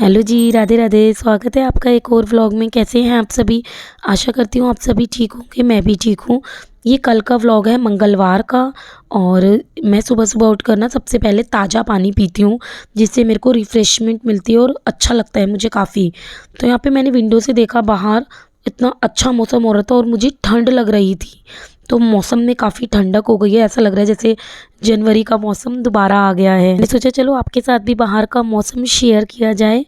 Hello जी, राधे राधे। स्वागत है आपका एक और व्लॉग में। कैसे हैं आप सभी? आशा करती हूँ आप सभी ठीक होंगे, मैं भी ठीक हूँ। ये कल का व्लॉग है, मंगलवार का। और मैं सुबह सुबह उठकर ना सबसे पहले ताज़ा पानी पीती हूँ, जिससे मेरे को रिफ़्रेशमेंट मिलती है और अच्छा लगता है मुझे काफ़ी। तो यहाँ पे मैंने विंडो से देखा बाहर, इतना अच्छा मौसम हो रहा था और मुझे ठंड लग रही थी। तो मौसम में काफ़ी ठंडक हो गई है, ऐसा लग रहा है जैसे जनवरी का मौसम दोबारा आ गया है। मैंने सोचा चलो आपके साथ भी बाहर का मौसम शेयर किया जाए।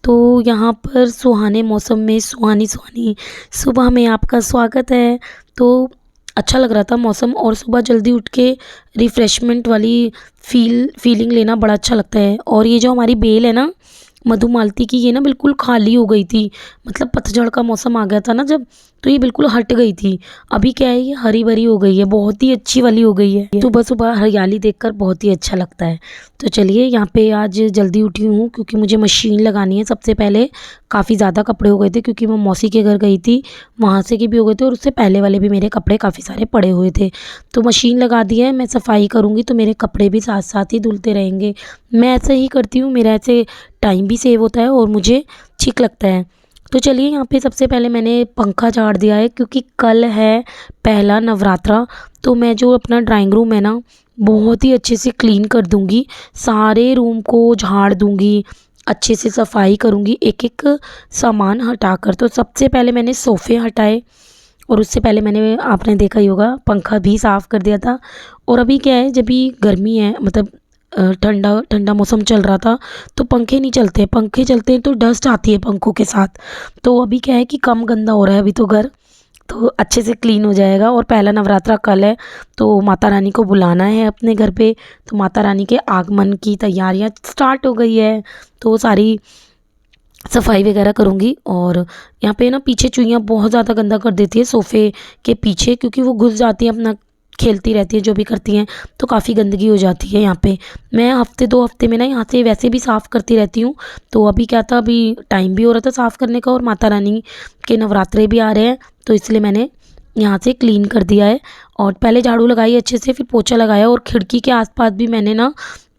तो यहाँ पर सुहाने मौसम में सुहानी सुहानी सुबह में आपका स्वागत है। तो अच्छा लग रहा था मौसम, और सुबह जल्दी उठ के रिफ़्रेशमेंट वाली फीलिंग लेना बड़ा अच्छा लगता है। और ये जो हमारी बेल है ना मधुमालती की, ये ना बिल्कुल खाली हो गई थी। मतलब पतझड़ का मौसम आ गया था ना जब, तो ये बिल्कुल हट गई थी। अभी क्या है, ये हरी भरी हो गई है, बहुत ही अच्छी वाली हो गई है। सुबह सुबह हरियाली देखकर बहुत ही अच्छा लगता है। तो चलिए, यहाँ पे आज जल्दी उठी हूँ क्योंकि मुझे मशीन लगानी है सबसे पहले। काफ़ी ज़्यादा कपड़े हो गए थे क्योंकि मैं मौसी के घर गई थी, वहाँ से के भी हो गए थे और उससे पहले वाले भी मेरे कपड़े काफ़ी सारे पड़े हुए थे। तो मशीन लगा दी है, मैं सफाई करूँगी तो मेरे कपड़े भी साथ साथ ही धुलते रहेंगे। मैं ऐसा ही करती हूँ, मेरा ऐसे टाइम भी सेव होता है और मुझे ठीक लगता है। तो चलिए, यहाँ पे सबसे पहले मैंने पंखा झाड़ दिया है क्योंकि कल है पहला नवरात्रा। तो मैं जो अपना ड्राइंग रूम है ना, बहुत ही अच्छे से क्लीन कर दूँगी। सारे रूम को झाड़ दूँगी, अच्छे से सफाई करूँगी एक एक सामान हटाकर। तो सबसे पहले मैंने सोफ़े हटाए, और उससे पहले मैंने, आपने देखा ही होगा, पंखा भी साफ़ कर दिया था। और अभी क्या है, जब भी गर्मी है, मतलब ठंडा ठंडा मौसम चल रहा था, तो पंखे नहीं चलते। पंखे चलते हैं तो डस्ट आती है पंखों के साथ। तो अभी क्या है कि कम गंदा हो रहा है अभी तो घर, तो अच्छे से क्लीन हो जाएगा। और पहला नवरात्रा कल है, तो माता रानी को बुलाना है अपने घर पे। तो माता रानी के आगमन की तैयारियां स्टार्ट हो गई है, तो वो सारी सफाई वगैरह करूँगी। और यहाँ पे ना पीछे चुईयाँ बहुत ज़्यादा गंदा कर देती है सोफ़े के पीछे, क्योंकि वो घुस जाती है, अपना खेलती रहती है, जो भी करती हैं, तो काफ़ी गंदगी हो जाती है यहाँ पे। मैं हफ्ते 2 हफ्ते में ना यहाँ से वैसे भी साफ़ करती रहती हूँ। तो अभी क्या था, अभी टाइम भी हो रहा था साफ़ करने का और माता रानी के नवरात्रे भी आ रहे हैं, तो इसलिए मैंने यहाँ से क्लीन कर दिया है। और पहले झाड़ू लगाई अच्छे से, फिर पोछा लगाया, और खिड़की के आसपास भी मैंने ना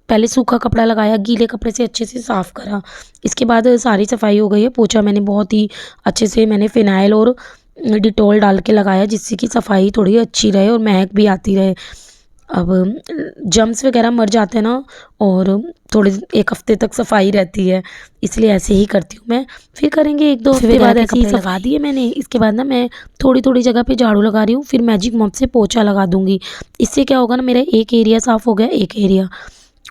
पहले सूखा कपड़ा लगाया, गीले कपड़े से अच्छे से साफ़ करा। इसके बाद सारी सफाई हो गई है। पोछा मैंने बहुत ही अच्छे से, मैंने फ़िनाइल और डिटॉल डाल के लगाया, जिससे कि सफाई थोड़ी अच्छी रहे और महक भी आती रहे। अब जर्म्स वगैरह मर जाते हैं ना, और थोड़े 1 हफ्ते तक सफाई रहती है, इसलिए ऐसे ही करती हूँ मैं। फिर करेंगे 1-2 हफ्ते बाद, ऐसे ही लगा दिए मैंने। इसके बाद ना मैं थोड़ी थोड़ी जगह पे झाड़ू लगा रही हूँ, फिर मैजिक मॉप से पोछा लगा दूँगी। इससे क्या होगा ना, मेरा एक एरिया साफ़ हो गया, एक एरिया।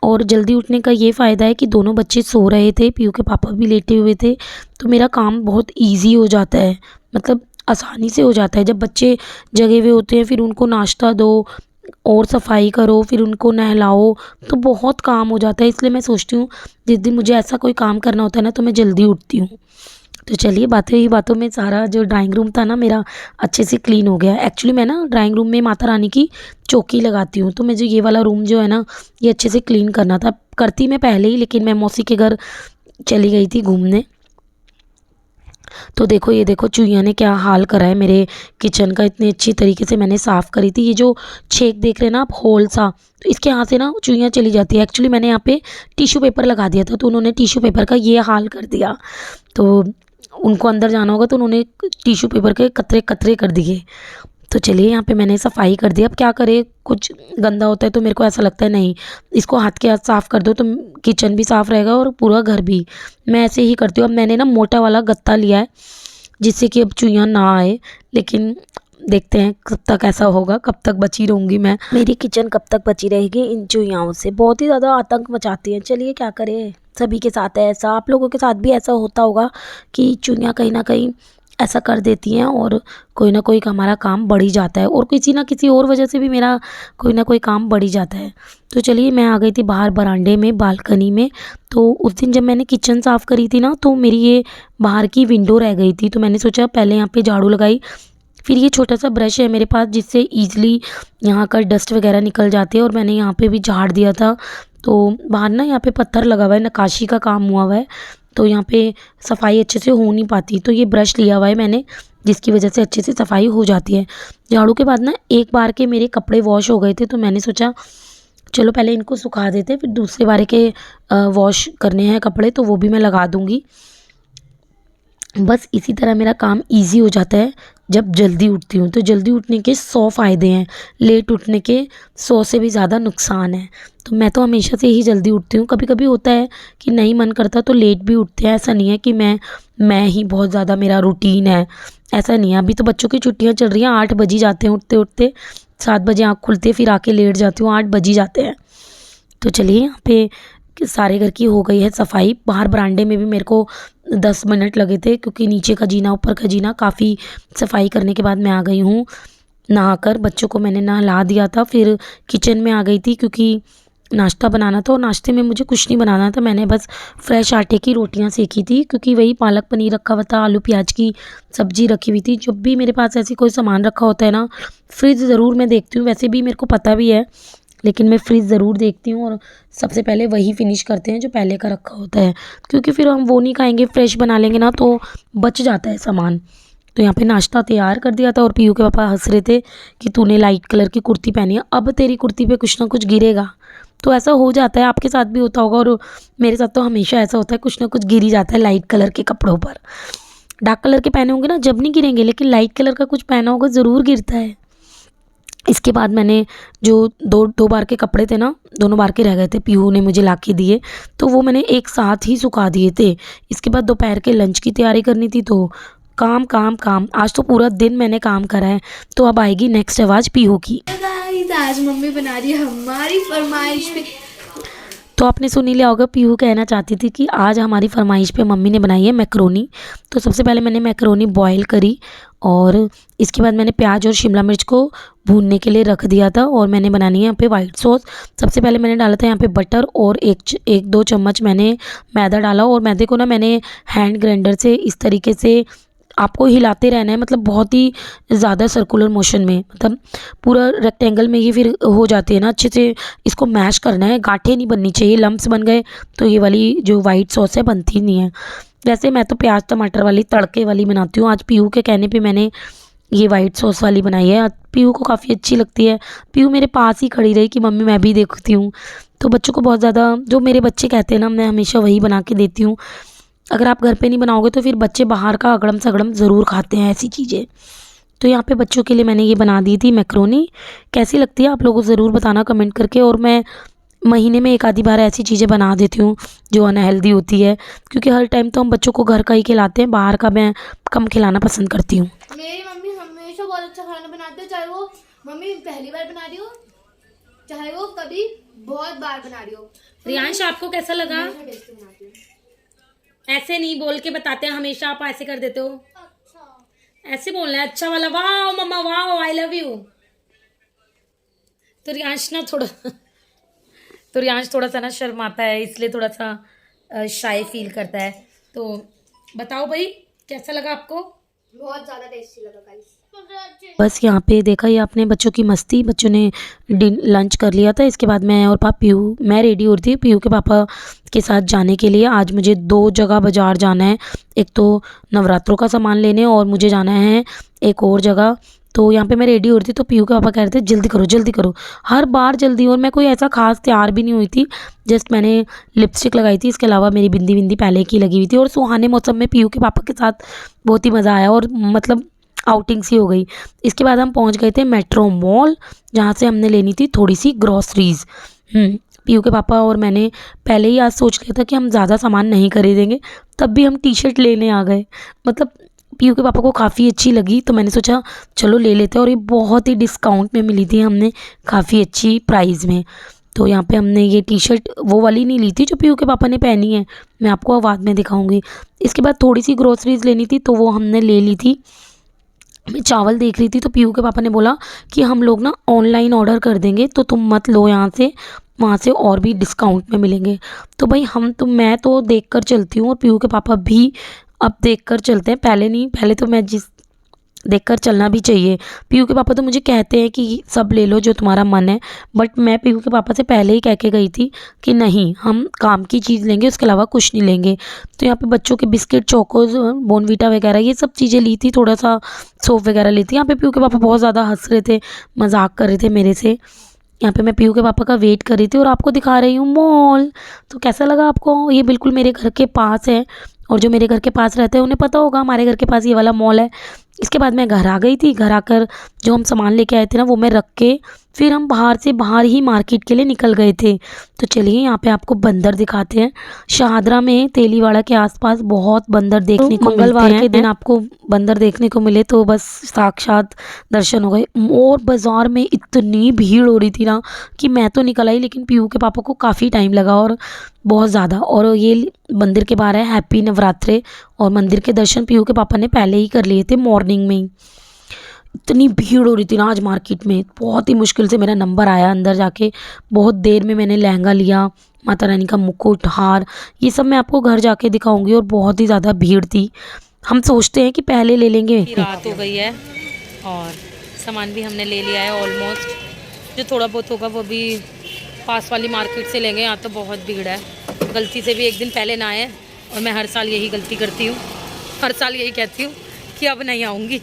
और जल्दी उठने का ये फ़ायदा है कि दोनों बच्चे सो रहे थे, पीयू के पापा भी लेटे हुए थे, तो मेरा काम बहुत ईज़ी हो जाता है, मतलब आसानी से हो जाता है। जब बच्चे जगे हुए होते हैं, फिर उनको नाश्ता दो और सफाई करो, फिर उनको नहलाओ, तो बहुत काम हो जाता है। इसलिए मैं सोचती हूँ जिस दिन मुझे ऐसा कोई काम करना होता है ना, तो मैं जल्दी उठती हूँ। तो चलिए, बातें ही बातों में सारा जो ड्राइंग रूम था ना मेरा अच्छे से क्लीन हो गया। एक्चुअली मैं ना ड्राइंग रूम में माता रानी की चौकी लगाती हूँ, तो मुझे ये वाला रूम जो है ना, ये अच्छे से क्लीन करना था। करती मैं पहले ही, लेकिन मैं मौसी के घर चली गई थी घूमने। तो देखो, ये देखो चूहिया ने क्या हाल करा है मेरे किचन का। इतनी अच्छी तरीके से मैंने साफ़ करी थी। ये जो छेद देख रहे हैं ना आप, होल सा, तो इसके यहाँ से ना चूहिया चली जाती है। एक्चुअली मैंने यहाँ पे टिश्यू पेपर लगा दिया था, तो उन्होंने टिश्यू पेपर का ये हाल कर दिया। तो उनको अंदर जाना होगा, तो उन्होंने टिश्यू पेपर के कतरे कतरे कर दिए। तो चलिए, यहाँ पे मैंने सफाई कर दी। अब क्या करें, कुछ गंदा होता है तो मेरे को ऐसा लगता है नहीं, इसको हाथ के हाथ साफ़ कर दो तो किचन भी साफ़ रहेगा और पूरा घर भी। मैं ऐसे ही करती हूँ। अब मैंने ना मोटा वाला गत्ता लिया है, जिससे कि अब चूहियाँ ना आए। लेकिन देखते हैं कब तक ऐसा होगा, कब तक बची रहूँगी मैं, मेरी किचन कब तक बची रहेगी इन चूहियाओं से। बहुत ही ज़्यादा आतंक मचाती हैं। चलिए, क्या करें, सभी के साथ है ऐसा। आप लोगों के साथ भी ऐसा होता होगा कि चूहियाँ कहीं ना कहीं ऐसा कर देती हैं, और कोई ना कोई हमारा काम बढ़ ही जाता है, और किसी ना किसी और वजह से भी मेरा कोई ना कोई काम बढ़ ही जाता है। तो चलिए, मैं आ गई थी बाहर बरामदे में, बालकनी में। तो उस दिन जब मैंने किचन साफ़ करी थी ना, तो मेरी ये बाहर की विंडो रह गई थी, तो मैंने सोचा पहले यहाँ पे झाड़ू लगाई। फिर ये छोटा सा ब्रश है मेरे पास, जिससे ईज़िली यहाँ का डस्ट वगैरह निकल जाती है, और मैंने यहाँ पे भी झाड़ दिया था। तो बाहर ना यहाँ पे पत्थर लगा हुआ है, नक्काशी का काम हुआ हुआ है, तो यहाँ पे सफाई अच्छे से हो नहीं पाती। तो ये ब्रश लिया हुआ है मैंने, जिसकी वजह से अच्छे से सफाई हो जाती है। झाड़ू के बाद ना एक बार के मेरे कपड़े वॉश हो गए थे, तो मैंने सोचा चलो पहले इनको सुखा देते, फिर दूसरे बारे के वॉश करने हैं कपड़े तो वो भी मैं लगा दूँगी। बस इसी तरह मेरा काम इजी हो जाता है जब जल्दी उठती हूँ। तो जल्दी उठने के 100 फ़ायदे हैं, लेट उठने के 100 से भी ज़्यादा नुकसान हैं। तो मैं तो हमेशा से ही जल्दी उठती हूँ। कभी कभी होता है कि नहीं मन करता तो लेट भी उठते हैं। ऐसा नहीं है कि मैं ही बहुत ज़्यादा मेरा रूटीन है, ऐसा नहीं है। अभी तो बच्चों की छुट्टियाँ चल रही हैं, 8 बज ही जाते हैं उठते उठते। 7 बजे आँख खुलती है, फिर आके लेट जाती हूँ, 8 बज ही जाते हैं। तो चलिए यहाँ पे कि सारे घर की हो गई है सफाई। बाहर बरामदे में भी मेरे को 10 मिनट लगे थे, क्योंकि नीचे का जीना ऊपर का जीना काफ़ी सफाई करने के बाद मैं आ गई हूँ नहाकर। बच्चों को मैंने नहला दिया था, फिर किचन में आ गई थी क्योंकि नाश्ता बनाना था। और नाश्ते में मुझे कुछ नहीं बनाना था, मैंने बस फ्रेश आटे की रोटियां सेकी थी, क्योंकि वही पालक पनीर रखा हुआ था, आलू प्याज की सब्जी रखी हुई थी। जब भी मेरे पास ऐसी कोई सामान रखा होता है ना, फ्रिज ज़रूर मैं देखती हूँ। वैसे भी मेरे को पता भी है, लेकिन मैं फ्रिज ज़रूर देखती हूँ और सबसे पहले वही फिनिश करते हैं जो पहले का रखा होता है, क्योंकि फिर हम वो नहीं खाएंगे, फ्रेश बना लेंगे ना तो बच जाता है सामान। तो यहाँ पे नाश्ता तैयार कर दिया था और पीयू के पापा हंस रहे थे कि तूने लाइट कलर की कुर्ती पहनी है, अब तेरी कुर्ती पे कुछ ना कुछ गिरेगा। तो ऐसा हो जाता है, आपके साथ भी होता होगा और मेरे साथ तो हमेशा ऐसा होता है, कुछ ना कुछ गिर ही जाता है लाइट कलर के कपड़ों पर। डार्क कलर के पहने होंगे ना जब नहीं गिरेंगे, लेकिन लाइट कलर का कुछ पहना होगा ज़रूर गिरता है। इसके बाद मैंने जो दो दो बार के कपड़े थे ना, दोनों बार के रह गए थे, पीहू ने मुझे ला के दिए, तो वो मैंने एक साथ ही सुखा दिए थे। इसके बाद दोपहर के लंच की तैयारी करनी थी, तो काम काम काम, आज तो पूरा दिन मैंने काम करा है। तो अब आएगी नेक्स्ट आवाज़ पीहू की। गाइस, आज मम्मी बना रही है हमारी फरमाइश पे। तो आपने सुन ही लिया होगा, पीहू कहना चाहती थी कि आज हमारी फरमाइश पे मम्मी ने बनाई है मैक्रोनी। तो सबसे पहले मैंने मैक्रोनी बॉईल करी और इसके बाद मैंने प्याज और शिमला मिर्च को भूनने के लिए रख दिया था। और मैंने बनानी है यहाँ पे वाइट सॉस। सबसे पहले मैंने डाला था यहाँ पे बटर और एक दो चम्मच मैंने मैदा डाला। और मैदे को ना मैंने हैंड ग्राइंडर से इस तरीके से आपको हिलाते रहना है, मतलब बहुत ही ज़्यादा सर्कुलर मोशन में, मतलब पूरा रेक्टेंगल में ये फिर हो जाती है ना, अच्छे से इसको मैश करना है, गांठें नहीं बननी चाहिए। लम्प्स बन गए तो ये वाली जो वाइट सॉस है बनती नहीं है। वैसे मैं तो प्याज टमाटर वाली तड़के वाली बनाती हूँ, आज पीहू के कहने पे मैंने ये वाइट सॉस वाली बनाई है। पीहू को काफ़ी अच्छी लगती है। पीहू मेरे पास ही खड़ी रही कि मम्मी मैं भी देखती हूँ। तो बच्चों को बहुत ज़्यादा, जो मेरे बच्चे कहते हैं ना, मैं हमेशा वही बना के देती हूँ। अगर आप घर पे नहीं बनाओगे तो फिर बच्चे बाहर का अगड़म सगड़म ज़रूर खाते हैं ऐसी चीज़ें। तो यहाँ पे बच्चों के लिए मैंने ये बना दी थी मैक्रोनी। कैसी लगती है आप लोगों को ज़रूर बताना कमेंट करके। और मैं महीने में एक आधी बार ऐसी चीज़ें बना देती हूँ जो अनहेल्दी होती है, क्योंकि हर टाइम तो हम बच्चों को घर का ही खिलाते हैं, बाहर का मैं कम खिलाना पसंद करती हूँ। मेरी मम्मी हमेशा बहुत अच्छा खाना बनाते हैं, चाहे वो मम्मी पहली बार बना रही हो, चाहे वो कभी बहुत बार बना रही हो। रियांश, आपको कैसा लगा? हमेशा टेस्टी बनाती हूँ। ऐसे नहीं बोल के बताते हैं हमेशा, आप ऐसे कर देते हो। अच्छा, ऐसे बोलना है, अच्छा वाला, वाह मम्मा वाह आई लव यू। तो रियांश ना थोड़ा तो रियांश थोड़ा सा ना शर्माता है, इसलिए थोड़ा सा शाय फील करता है। तो बताओ भाई, कैसा लगा आपको? बहुत ज़्यादा टेस्टी लगा गाइस। बस यहाँ पे देखा ये आपने बच्चों की मस्ती। बच्चों ने लंच कर लिया था। इसके बाद मैं और पीहू, मैं रेडी हो रही थी पीहू के पापा के साथ जाने के लिए। आज मुझे 2 जगह बाज़ार जाना है, एक तो नवरात्रों का सामान लेने और मुझे जाना है एक और जगह। तो यहाँ पे मैं रेडी हो रही थी तो पीहू के पापा कह रहे थे जल्दी करो जल्दी करो, हर बार जल्दी। और मैं कोई ऐसा खास तैयार भी नहीं हुई थी, जस्ट मैंने लिपस्टिक लगाई थी, इसके अलावा मेरी बिंदी बिंदी पहले की लगी हुई थी। और सुहाने मौसम में पीहू के पापा के साथ बहुत ही मज़ा आया और मतलब आउटिंग सी हो गई। इसके बाद हम पहुंच गए थे मेट्रो मॉल, जहाँ से हमने लेनी थी थोड़ी सी ग्रॉसरीज। पीयू के पापा और मैंने पहले ही आज सोच लिया था कि हम ज़्यादा सामान नहीं खरीदेंगे, तब भी हम टी शर्ट लेने आ गए। मतलब पीयू के पापा को काफ़ी अच्छी लगी तो मैंने सोचा चलो ले लेते हैं। और ये बहुत ही डिस्काउंट में मिली थी, हमने काफ़ी अच्छी प्राइस में। तो यहाँ पे हमने ये टी शर्ट वो वाली नहीं ली थी जो पीयू के पापा ने पहनी है, मैं आपको बाद में दिखाऊंगी। इसके बाद थोड़ी सी ग्रोसरीज लेनी थी तो वो हमने ले ली थी। मैं चावल देख रही थी तो पीयू के पापा ने बोला कि हम लोग ना ऑनलाइन ऑर्डर कर देंगे, तो तुम मत लो यहाँ से, वहाँ से और भी डिस्काउंट में मिलेंगे। तो भाई मैं तो देख कर चलती हूँ और पीयू के पापा भी अब देख कर चलते हैं। पहले नहीं, पहले तो मैं देख कर चलना भी चाहिए। पीयू के पापा तो मुझे कहते हैं कि सब ले लो जो तुम्हारा मन है, बट मैं पीयू के पापा से पहले ही कह के गई थी कि नहीं, हम काम की चीज़ लेंगे, उसके अलावा कुछ नहीं लेंगे। तो यहाँ पे बच्चों के बिस्किट, चोकोज, बॉर्नवीटा वगैरह ये सब चीज़ें ली थी, थोड़ा सा सोप वगैरह ली थी। यहाँ पे पीयू के पापा बहुत ज़्यादा हंस रहे थे, मजाक कर रहे थे मेरे से। यहाँ पे मैं पीयू के पापा का वेट कर रही थी और आपको दिखा रही हूँ मॉल। तो कैसा लगा आपको? ये बिल्कुल मेरे घर के पास है और जो मेरे घर के पास रहते हैं उन्हें पता होगा हमारे घर के पास ये वाला मॉल है। इसके बाद मैं घर आ गई थी। घर आकर जो हम सामान लेके आए थे ना वो मैं रख के फिर हम बाहर ही मार्केट के लिए निकल गए थे। तो चलिए यहाँ पे आपको बंदर दिखाते हैं। शाहदरा में तेलीवाड़ा के आसपास बहुत बंदर देखने को मंगलवार के दिन आपको बंदर देखने को मिले तो बस साक्षात दर्शन हो गए। और बाज़ार में इतनी भीड़ हो रही थी ना कि मैं तो निकल आई, लेकिन पीयू के पापा को काफ़ी टाइम लगा और बहुत ज़्यादा। और ये मंदिर के बाहर है हैप्पी नवरात्रे, और मंदिर के दर्शन पीयू के पापा ने पहले ही कर लिए थे मॉर्निंग में ही। इतनी भीड़ हो रही थी ना आज मार्केट में, बहुत ही मुश्किल से मेरा नंबर आया अंदर जाके। बहुत देर में मैंने लहंगा लिया, माता रानी का मुकुट, हार, ये सब मैं आपको घर जाके दिखाऊंगी। और बहुत ही ज़्यादा भीड़ थी। हम सोचते हैं कि पहले ले लेंगे। रात हो गई है और सामान भी हमने ले लिया है ऑलमोस्ट। जो थोड़ा बहुत होगा वो भी पास वाली मार्केट से लेंगे, यहाँ तो बहुत भीड़ है। गलती से भी एक दिन पहले ना आए, और मैं हर साल यही गलती करती हूँ। हर साल यही कहती हूँ कि अब नहीं आऊँगी।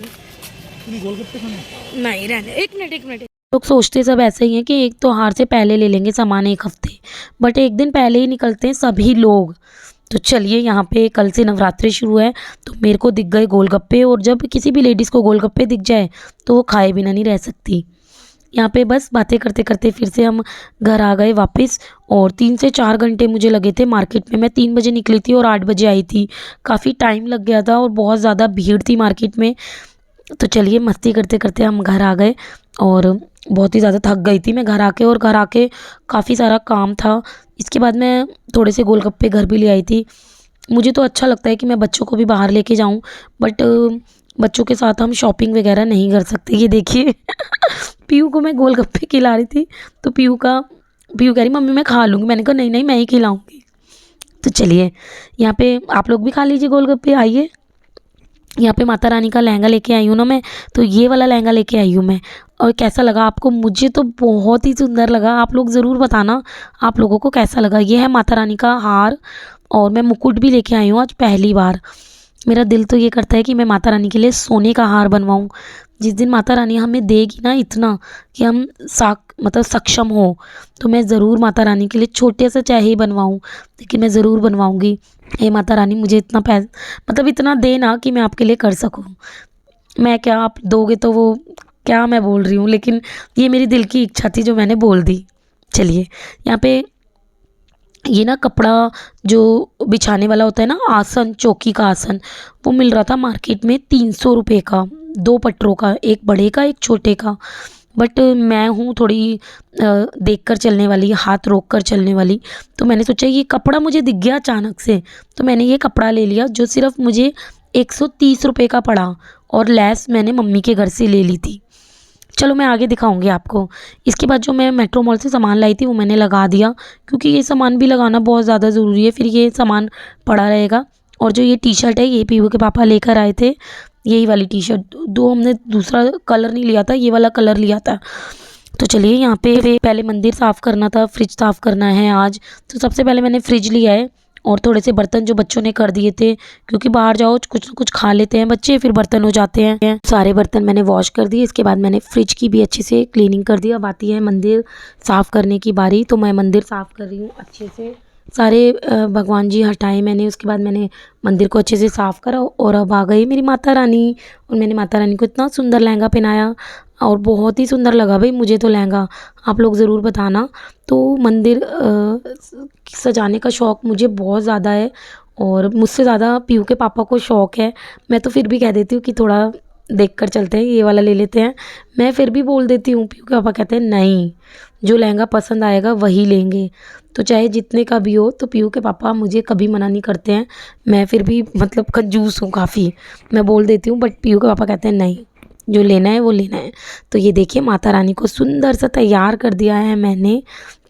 गोलगप्पे खाने नहीं रहने, एक मिनट। लोग सोचते सब ऐसे ही हैं कि एक त्योहार से पहले ले लेंगे सामान एक हफ्ते, बट एक दिन पहले ही निकलते हैं सभी लोग। तो चलिए, यहाँ पे कल से नवरात्रि शुरू है तो मेरे को दिख गए गोलगप्पे, और जब किसी भी लेडीज़ को गोलगप्पे दिख जाए तो वो खाए बिना नहीं रह सकती। यहाँ पे बस बातें करते करते फिर से हम घर आ गए वापस। और 3 से 4 घंटे मुझे लगे थे मार्केट में। मैं 3 बजे निकली थी और 8 बजे आई थी। काफ़ी टाइम लग गया था और बहुत ज़्यादा भीड़ थी मार्केट में। तो चलिए, मस्ती करते करते हम घर आ गए और बहुत ही ज़्यादा थक गई थी मैं घर आके, और घर आके काफ़ी सारा काम था। इसके बाद मैं थोड़े से गोलगप्पे घर भी ले आई थी। मुझे तो अच्छा लगता है कि मैं बच्चों को भी बाहर लेके जाऊं, बट बच्चों के साथ हम शॉपिंग वगैरह नहीं कर सकते। ये देखिए पीयू को मैं गोलगप्पे खिला रही थी तो पीयू कह रही मम्मी मैं खा लूँगी। मैंने कहा नहीं नहीं, मैं ही खिलाऊँगी। तो चलिए, यहाँ पे आप लोग भी खा लीजिए गोलगप्पे। आइए, यहाँ पे माता रानी का लहंगा लेके आई हूँ ना मैं, तो ये वाला लहंगा लेके आई हूँ मैं। और कैसा लगा आपको? मुझे तो बहुत ही सुंदर लगा। आप लोग ज़रूर बताना आप लोगों को कैसा लगा। ये है माता रानी का हार, और मैं मुकुट भी लेके आई हूँ आज पहली बार। मेरा दिल तो ये करता है कि मैं माता रानी के लिए सोने का हार बनवाऊँ। जिस दिन माता रानी हमें देगी ना इतना कि हम मतलब सक्षम हो, तो मैं ज़रूर माता रानी के लिए छोटे से चाहे ही बनवाऊँ, लेकिन मैं ज़रूर बनवाऊँगी। हे माता रानी, मुझे इतना मतलब इतना देना कि मैं आपके लिए कर सकूँ। मैं क्या, आप दोगे तो वो क्या मैं बोल रही हूँ, लेकिन ये मेरी दिल की इच्छा थी जो मैंने बोल दी। चलिए, यहाँ पे ये ना कपड़ा जो बिछाने वाला होता है ना, आसन, चौकी का आसन, वो मिल रहा था मार्केट में 300 रुपये का, 2 पटरों का, एक बड़े का एक छोटे का। बट मैं हूँ थोड़ी देख कर चलने वाली, हाथ रोक कर चलने वाली, तो मैंने सोचा ये कपड़ा मुझे दिख गया अचानक से, तो मैंने ये कपड़ा ले लिया जो सिर्फ मुझे 130 रुपये का पड़ा, और लेस मैंने मम्मी के घर से ले ली थी। चलो मैं आगे दिखाऊंगी आपको। इसके बाद जो मैं मेट्रो मॉल से सामान लाई थी वो मैंने लगा दिया, क्योंकि ये सामान भी लगाना बहुत ज़्यादा ज़रूरी है, फिर ये सामान पड़ा रहेगा। और जो ये टी शर्ट है ये पीयू के पापा लेकर आए थे, यही वाली टी शर्ट। हमने दूसरा कलर नहीं लिया था, ये वाला कलर लिया था। तो चलिए, यहाँ पे पहले मंदिर साफ़ करना था, फ्रिज साफ़ करना है आज। तो सबसे पहले मैंने फ्रिज लिया है, और थोड़े से बर्तन जो बच्चों ने कर दिए थे, क्योंकि बाहर जाओ कुछ ना कुछ खा लेते हैं बच्चे, फिर बर्तन हो जाते हैं। सारे बर्तन मैंने वॉश कर दिए। इसके बाद मैंने फ्रिज की भी अच्छे से क्लीनिंग कर दी। अब आती है मंदिर साफ़ करने की बारी, तो मैं मंदिर साफ़ कर रही हूँ अच्छे से। सारे भगवान जी हटाए मैंने, उसके बाद मैंने मंदिर को अच्छे से साफ़ करा, और अब आ गई मेरी माता रानी। और मैंने माता रानी को इतना सुंदर लहंगा पहनाया, और बहुत ही सुंदर लगा भाई मुझे तो लहंगा। आप लोग ज़रूर बताना। तो मंदिर सजाने का शौक़ मुझे बहुत ज़्यादा है, और मुझसे ज़्यादा पीयू के पापा को शौक़ है। मैं तो फिर भी कह देती हूँ कि थोड़ा देख कर चलते हैं, ये वाला ले लेते हैं। मैं फिर भी बोल देती हूँ, पीयू के पापा कहते हैं नहीं, जो लहंगा पसंद आएगा वही लेंगे। तो चाहे जितने का भी हो, तो पीयू के पापा मुझे कभी मना नहीं करते हैं। मैं फिर भी मतलब कंजूस हूँ काफ़ी, मैं बोल देती हूँ, बट पीयू के पापा कहते हैं नहीं, जो लेना है वो लेना है। तो ये देखिए, माता रानी को सुंदर सा तैयार कर दिया है मैंने।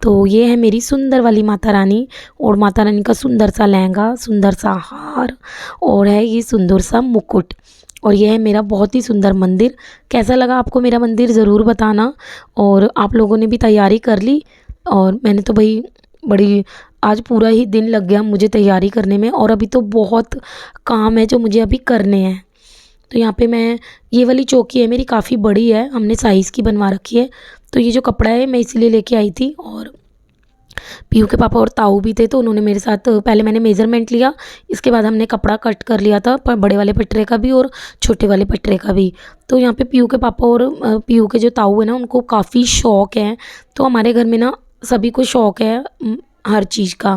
तो ये है मेरी सुंदर वाली माता रानी, और माता रानी का सुंदर सा लहंगा, सुंदर सा हार, और है ये सुंदर सा मुकुट, और यह है मेरा बहुत ही सुंदर मंदिर। कैसा लगा आपको मेरा मंदिर ज़रूर बताना। और आप लोगों ने भी तैयारी कर ली, और मैंने तो भाई बड़ी आज पूरा ही दिन लग गया मुझे तैयारी करने में, और अभी तो बहुत काम है जो मुझे अभी करने हैं। तो यहाँ पे मैं, ये वाली चौकी है मेरी, काफ़ी बड़ी है, हमने साइज़ की बनवा रखी है। तो ये जो कपड़ा है मैं इसीलिए लेके आई थी। और पीहू के पापा और ताऊ भी थे, तो उन्होंने मेरे साथ, पहले मैंने मेज़रमेंट लिया, इसके बाद हमने कपड़ा कट कर लिया था, पर बड़े वाले पटरे का भी और छोटे वाले पटरे का भी। तो यहाँ पे पीहू के पापा और पीहू के जो ताऊ है ना, उनको काफ़ी शौक़ है। तो हमारे घर में ना सभी को शौक़ है हर चीज़ का,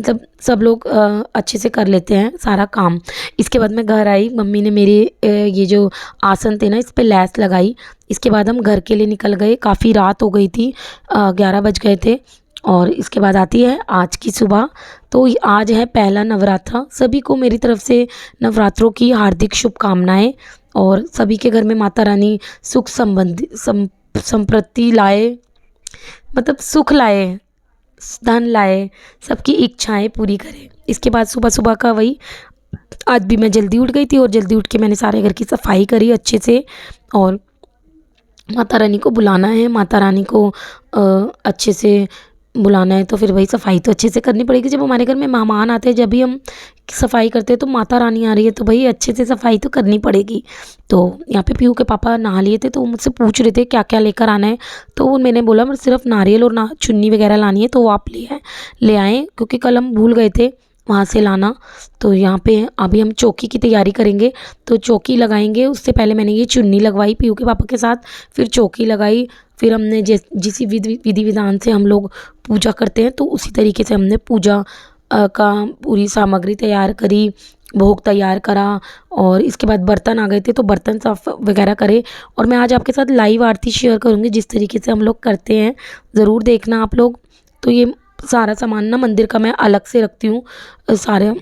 मतलब सब लोग अच्छे से कर लेते हैं सारा काम। इसके बाद मैं घर आई, मम्मी ने मेरे ये जो आसन थे ना, इस पे लैस लगाई। इसके बाद हम घर के लिए निकल गए, काफ़ी रात हो गई थी, 11 बज गए थे। और इसके बाद आती है आज की सुबह। तो आज है पहला नवरात्रा, सभी को मेरी तरफ से नवरात्रों की हार्दिक शुभकामनाएं। और सभी के घर में माता रानी सुख संबंधी संपत्ति लाए, मतलब सुख लाए, धन लाए, सबकी इच्छाएं पूरी करे। इसके बाद सुबह सुबह का वही, आज भी मैं जल्दी उठ गई थी और जल्दी उठ के मैंने सारे घर की सफाई करी अच्छे से। और माता रानी को बुलाना है, माता रानी को अच्छे से बुलाना है, तो फिर वही सफाई तो अच्छे से करनी पड़ेगी। जब हमारे घर में मेहमान आते हैं, जब भी हम सफाई करते हैं, तो माता रानी आ रही है तो भाई अच्छे से सफाई तो करनी पड़ेगी। तो यहाँ पे पीहू के पापा नहा लिए थे, तो वो मुझसे पूछ रहे थे क्या क्या लेकर आना है। तो मैंने बोला मैं सिर्फ नारियल और ना चुन्नी वगैरह लानी है, तो वो आप ले आएँ, क्योंकि कल हम भूल गए थे वहाँ से लाना। तो यहाँ पे अभी हम चौकी की तैयारी करेंगे, तो चौकी लगाएंगे। उससे पहले मैंने ये चुन्नी लगवाई पीहू के पापा के साथ, फिर चौकी लगाई, फिर हमने जिस विधि विधान से हम लोग पूजा करते हैं, तो उसी तरीके से हमने पूजा का पूरी सामग्री तैयार करी, भोग तैयार करा। और इसके बाद बर्तन आ गए थे, तो बर्तन साफ वगैरह करे। और मैं आज आपके साथ लाइव आरती शेयर करूँगी, जिस तरीके से हम लोग करते हैं, ज़रूर देखना आप लोग। तो ये सारा सामान ना मंदिर का मैं अलग से रखती हूँ सारे।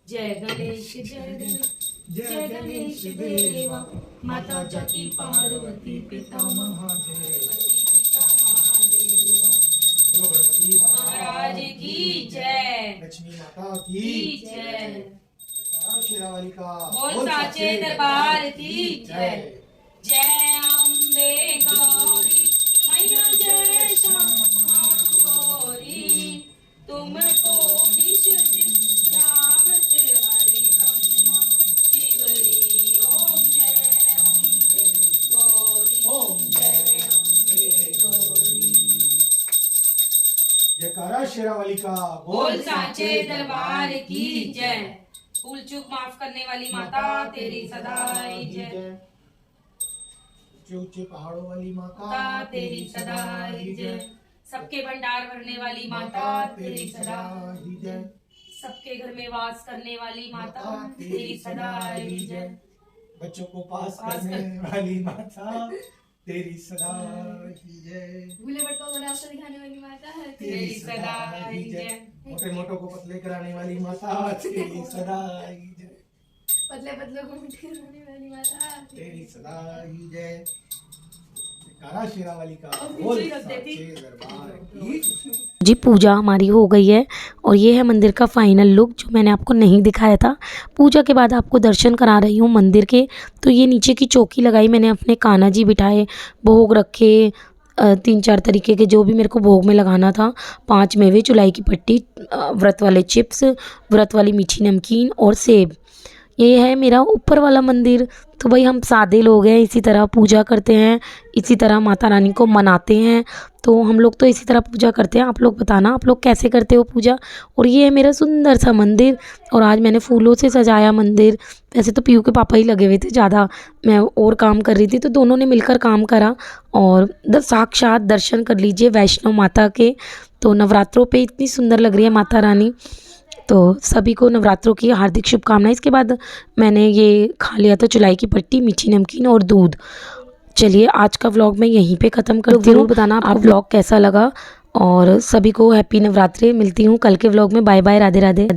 जय गणेश जय गणेश जय गणेश देवा, माता जति पार्वती पिता महादेव, महाराज की जय, लक्ष्मी माता की जय, शेरावाली का बोल साचे दरबार की जय। जय अम्बे गौरी मैया जय श्यामा गौरी, तुमको निज दिन जावत हरि ब्रह्मा शिवरी। ओम जय अम्बे गौरी, ओम जय अम्बे गौरी। जयकारा शेरावाली का बोल साचे दरबार की जय। भूल चूक माफ करने वाली माता तेरी सदाई जय। ऊंचे ऊंचे पहाड़ों वाली माता तेरी सदाई जय। सबके भंडार भरने वाली माता तेरी सदाई जय। सबके घर में वास करने वाली माता तेरी सदाई जय। बच्चों को पास करने वाली माता तेरी सदाई जय। भूले भटकों को रास्ता दिखाने वाली माता तेरी सदाई जय। मोटे मोटों को पतले कराने वाली माता तेरी सदाई जय। पतले पतलों को मोटे कराने वाली माता तेरी सदाई जय। जयकारा शेरावाली का बोल साचे दरबार की। जी पूजा हमारी हो गई है, और ये है मंदिर का फाइनल लुक जो मैंने आपको नहीं दिखाया था। पूजा के बाद आपको दर्शन करा रही हूँ मंदिर के। तो ये नीचे की चौकी लगाई मैंने, अपने कान्हा जी बिठाए, भोग रखे, 3-4 तरीके के जो भी मेरे को भोग में लगाना था, 5 मेवे, चुलाई की पट्टी, व्रत वाले चिप्स, व्रत वाली मीठी नमकीन और सेब। ये है मेरा ऊपर वाला मंदिर। तो भाई हम सादे लोग हैं, इसी तरह पूजा करते हैं, इसी तरह माता रानी को मनाते हैं। तो हम लोग तो इसी तरह पूजा करते हैं। आप लोग बताना आप लोग कैसे करते हो पूजा। और ये है मेरा सुंदर सा मंदिर, और आज मैंने फूलों से सजाया मंदिर। वैसे तो पीहू के पापा ही लगे हुए थे ज़्यादा, मैं और काम कर रही थी, तो दोनों ने मिलकर काम करा। और साक्षात दर्शन कर लीजिए वैष्णो माता के। तो नवरात्रों पे इतनी सुंदर लग रही है माता रानी। तो सभी को नवरात्रों की हार्दिक शुभकामनाएं। इसके बाद मैंने ये खा लिया था चुलाई की पट्टी, मीठी नमकीन और दूध। चलिए आज का व्लॉग मैं यहीं पे ख़त्म करती हूँ। ज़रूर बताना आपको व्लॉग कैसा लगा, और सभी को हैप्पी नवरात्रि। मिलती हूँ कल के व्लॉग में। Bye bye, Radhe Radhe.